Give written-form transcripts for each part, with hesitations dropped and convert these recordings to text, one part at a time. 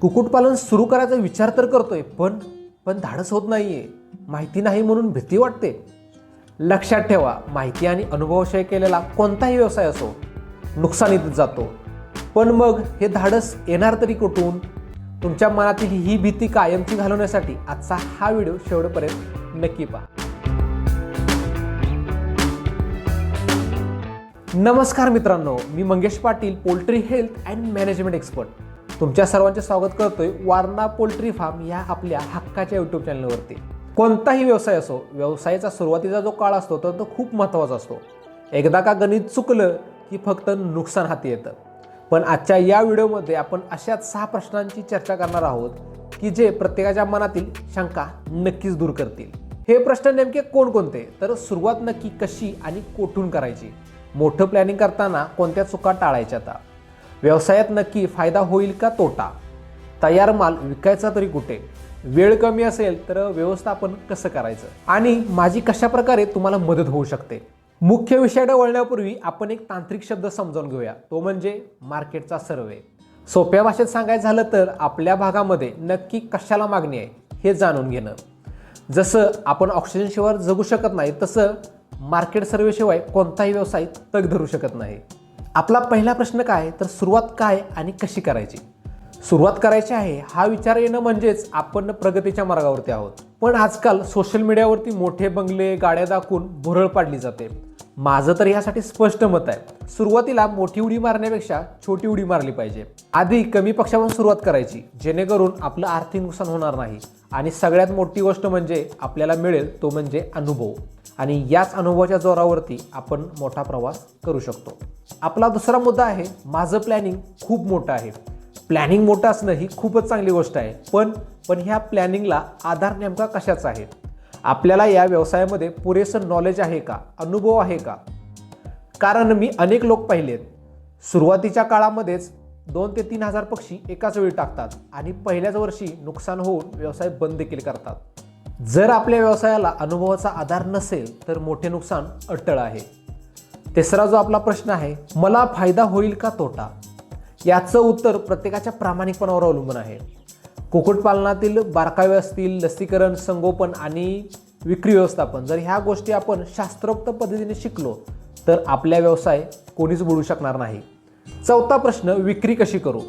कुक्कुटपालन सुरू करायचा विचार तर करतोय, पण धाडस होत नाहीये. माहिती नाही म्हणून भीती वाटते. लक्षात ठेवा, माहिती आणि अनुभवाशिवाय केलेला कोणताही व्यवसाय असो नुकसानीत जातो. पण मग हे धाडस येणार तरी कुठून? तुमच्या मनातील ही भीती कायमची घालवण्यासाठी आजचा हा व्हिडिओ शेवटपर्यंत नक्की पहा. नमस्कार मित्रांनो, मी Mangesh Patil, poultry health and management expert. तुमच्या सर्वांचे स्वागत करतोय वारणा पोल्ट्री फार्म या आपल्या हक्काच्या यूट्यूब चॅनलवरती. कोणताही व्यवसाय असो, व्यवसायाचा सुरुवातीचा जो काळ असतो तो खूप महत्त्वाचा असतो. एकदा का गणित चुकलं की फक्त नुकसान हाती येतं. पण आजच्या या व्हिडिओमध्ये आपण अशाच 6 प्रश्नांची चर्चा करणार आहोत की जे प्रत्येकाच्या मनातील शंका नक्कीच दूर करतील. हे प्रश्न नेमके कोणकोणते? तर सुरुवात नक्की कशी आणि कोठून करायची? मोठं प्लॅनिंग करताना कोणत्या चुका टाळायच्या? व्यवसायात नक्की फायदा होईल का तोटा? तयार माल विकायचा तरी कुठे? वेळ कमी असेल तर व्यवस्थापन कसं करायचं? आणि माझी कशा प्रकारे तुम्हाला मदत होऊ शकते? मुख्य विषयाकडे वळण्यापूर्वी आपण एक तांत्रिक शब्द समजावून घेऊया, तो म्हणजे मार्केटचा सर्वे. सोप्या भाषेत सांगायचं झालं तर आपल्या भागामध्ये नक्की कशाला मागणी आहे हे जाणून घेणं. जसं आपण ऑक्सिजनशिवाय जगू शकत नाही, तसं मार्केट सर्वेशिवाय कोणताही व्यवसाय तग धरू शकत नाही. आपला पहिला प्रश्न काय, तर सुरुवात काय आणि कशी करायची? सुरुवात करायची आहे हा विचार येणं म्हणजेच आपण प्रगतीच्या मार्गावरती आहोत. पण आजकाल सोशल मीडियावरती मोठे बंगले, गाड्या दाखवून भुरळ पाडली जाते. माझं तर यासाठी स्पष्ट मत आहे, सुरुवातीला मोठी उडी मारण्यापेक्षा छोटी उडी मारली पाहिजे. आधी कमी पक्षापासून सुरुवात करायची, जेणेकरून आपलं आर्थिक नुकसान होणार नाही. आणि सगळ्यात मोठी गोष्ट म्हणजे आपल्याला मिळेल तो म्हणजे अनुभव. आणि याच अनुभवाच्या जोरावरती आपण मोठा प्रवास करू शकतो. आपला दुसरा मुद्दा आहे, माझं प्लॅनिंग खूप मोठं आहे. प्लॅनिंग मोठं असणं ही खूपच चांगली गोष्ट आहे, पण ह्या प्लॅनिंगला आधार नेमका कशाचा आहे? आपल्याला या व्यवसायामध्ये पुरेसं नॉलेज आहे का? अनुभव आहे का? कारण मी अनेक लोक पाहिलेत, सुरुवातीच्या काळामध्येच 2 ते 3 हजार पक्षी एकाच वेळी टाकतात आणि पहिल्याच वर्षी नुकसान होऊन व्यवसाय बंद देखील करतात. जर आपल्या व्यवसायाला अनुभवाचा आधार नसेल तर मोठे नुकसान अटळ आहे. तिसरा जो आपला प्रश्न आहे, मला फायदा होईल का तोटा? याचं उत्तर प्रत्येकाच्या प्रामाणिकपणावर अवलंबून आहे. कुक्कुटपालनातील बारकावे असतील, लसीकरण, संगोपन आणि विक्री व्यवस्थापन, जर ह्या गोष्टी आपण शास्त्रोक्त पद्धतीने शिकलो तर आपला व्यवसाय कोणीच बुडू शकणार नाही. चौथा प्रश्न, विक्री कशी करू?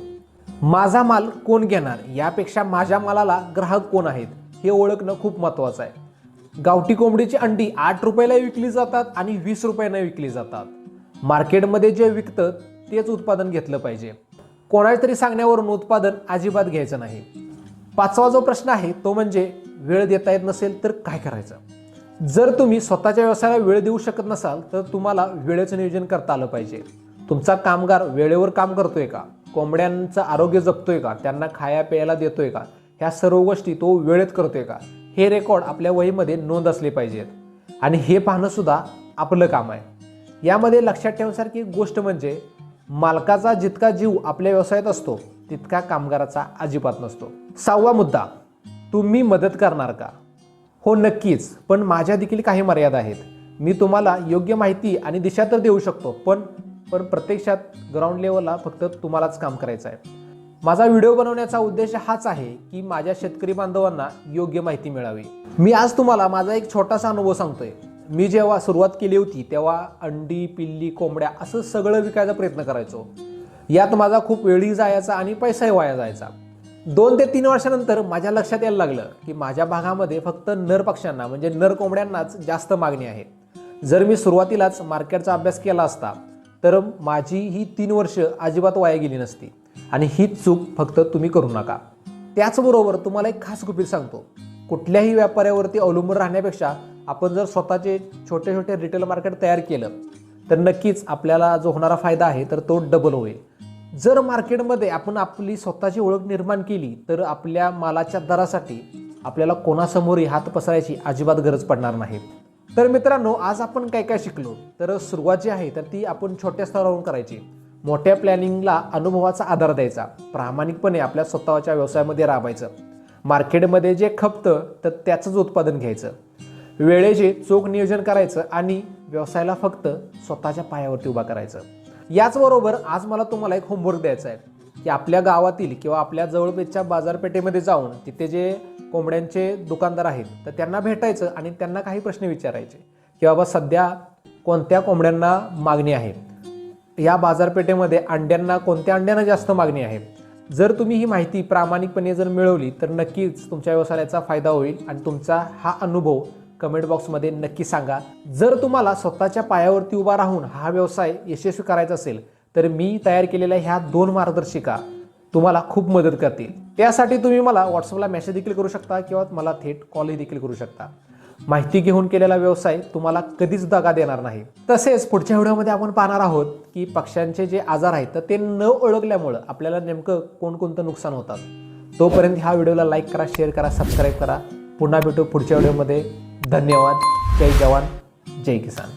माझा माल कोण घेणार यापेक्षा माझ्या मालाला ग्राहक कोण आहेत हे ओळखणं खूप महत्त्वाचं आहे. गावठी कोंबडीची अंडी 8 रुपयाला विकली जातात आणि 20 रुपयांना विकली जातात. मार्केटमध्ये जे विकतं तेच उत्पादन घेतलं पाहिजे. कोणाच्या तरी सांगण्यावरून उत्पादन अजिबात घ्यायचं नाही. 5वा जो प्रश्न आहे तो म्हणजे वेळ देता येत नसेल तर काय करायचं? जर तुम्ही स्वतःच्या व्यवसायाला वेळ देऊ शकत नसाल तर तुम्हाला वेळेचं नियोजन करता आलं पाहिजे. तुमचा कामगार वेळेवर काम करतोय का? कोंबड्यांचं आरोग्य जपतोय का? त्यांना खाया प्यायला देतोय का? ह्या सर्व गोष्टी तो वेळेत करतोय का? हे रेकॉर्ड आपल्या वहीमध्ये नोंद असले पाहिजेत. आणि हे पाहणं सुद्धा आपलं काम आहे. यामध्ये लक्षात ठेवण्यासारखी गोष्ट म्हणजे मालकाचा जितका जीव आपल्या व्यवसायात असतो तितका कामगाराचा अजिबात नसतो. 6वा मुद्दा, तुम्ही मदत करणार का? हो नक्कीच, पण माझ्या देखील काही मर्यादा आहेत. मी तुम्हाला योग्य माहिती आणि दिशा तर देऊ शकतो, पण प्रत्यक्षात ग्राउंड लेवलला फक्त तुम्हालाच काम करायचं आहे. माझा व्हिडिओ बनवण्याचा उद्देश हाच आहे की माझ्या शेतकरी बांधवांना योग्य माहिती मिळावी. मी आज तुम्हाला माझा एक छोटासा अनुभव सांगतोय. मी जेव्हा सुरुवात केली होती तेव्हा अंडी, पिल्ली, कोंबड्या असं सगळं विकायचा प्रयत्न करायचो. यात माझा खूप वेळही जायचा आणि पैसाही वाया जायचा. 2 ते 3 वर्षानंतर माझ्या लक्षात यायला लागलं की माझ्या भागामध्ये फक्त नर पक्ष्यांना म्हणजे नर कोंबड्यांनाच जास्त मागणी आहे. जर मी सुरुवातीलाच मार्केटचा अभ्यास केला असता तर माझी ही 3 वर्ष अजिबात वाया गेली नसती. आणि हीच चूक फक्त तुम्ही करू नका. त्याचबरोबर तुम्हाला एक खास गुपित सांगतो, कुठल्याही व्यापाऱ्यावरती अवलंबून राहण्यापेक्षा आपण जर स्वतःचे छोटे छोटे रिटेल मार्केट तयार केलं तर नक्कीच आपल्याला जो होणारा फायदा आहे तर तो डबल होईल. जर मार्केटमध्ये आपण आपली स्वतःची ओळख निर्माण केली तर आपल्या मालाच्या दरासाठी आपल्याला कोणासमोरही हात पसरायची अजिबात गरज पडणार नाही. तर मित्रांनो, आज आपण काय काय शिकलो? तर सुरुवात जी आहे तर ती आपण छोट्या स्तरावरून करायची. मोठ्या प्लॅनिंगला अनुभवाचा आधार द्यायचा. प्रामाणिकपणे आपल्या स्वतःच्या व्यवसायामध्ये राबायचं. मार्केटमध्ये जे खपतं तर त्याचंच उत्पादन घ्यायचं. वेळेचे चोख नियोजन करायचं आणि व्यवसायाला फक्त स्वतःच्या पायावरती उभा करायचं. याचबरोबर आज मला तुम्हाला एक होमवर्क द्यायचा आहे. की आपल्या गावातील किंवा आपल्या जवळपासच्या बाजारपेठेमध्ये जाऊन तिथे जे कोंबड्यांचे दुकानदार आहेत तर त्यांना भेटायचं आणि त्यांना काही प्रश्न विचारायचे की बाबा सध्या कोणत्या कोंबड्यांना मागणी आहे, या बाजारपेठेमध्ये अंड्यांना कोणत्या अंड्यांना जास्त मागणी आहे. जर तुम्ही ही माहिती प्रामाणिकपणे जर मिळवली तर नक्कीच तुमच्या व्यवसायाचा फायदा होईल आणि तुमचा हा अनुभव कमेंट बॉक्समध्ये नक्की सांगा. जर तुम्हाला स्वतःच्या पायावरती उभा राहून हा व्यवसाय यशस्वी करायचा असेल तर मी तयार केलेल्या ह्या 2 मार्गदर्शिका तुम्हाला खूप मदत करतील. त्यासाठी तुम्ही मला व्हॉट्सअपला मेसेज देखील करू शकता किंवा मला थेट कॉलही देखील करू शकता. माहिती घेऊन केलेला व्यवसाय तुम्हाला कधीच दगा देणार नाही. तसेच पुढच्या व्हिडिओमध्ये आपण पाहणार आहोत की पक्ष्यांचे जे आजार आहेत तर ते न ओळखल्यामुळं आपल्याला नेमकं कोणकोणतं नुकसान होतात. तोपर्यंत ह्या व्हिडिओला लाईक करा, शेअर करा, सबस्क्राईब करा. पुन्हा भेटू पुढच्या व्हिडिओमध्ये. धन्यवाद. जय जवान, जय किसान.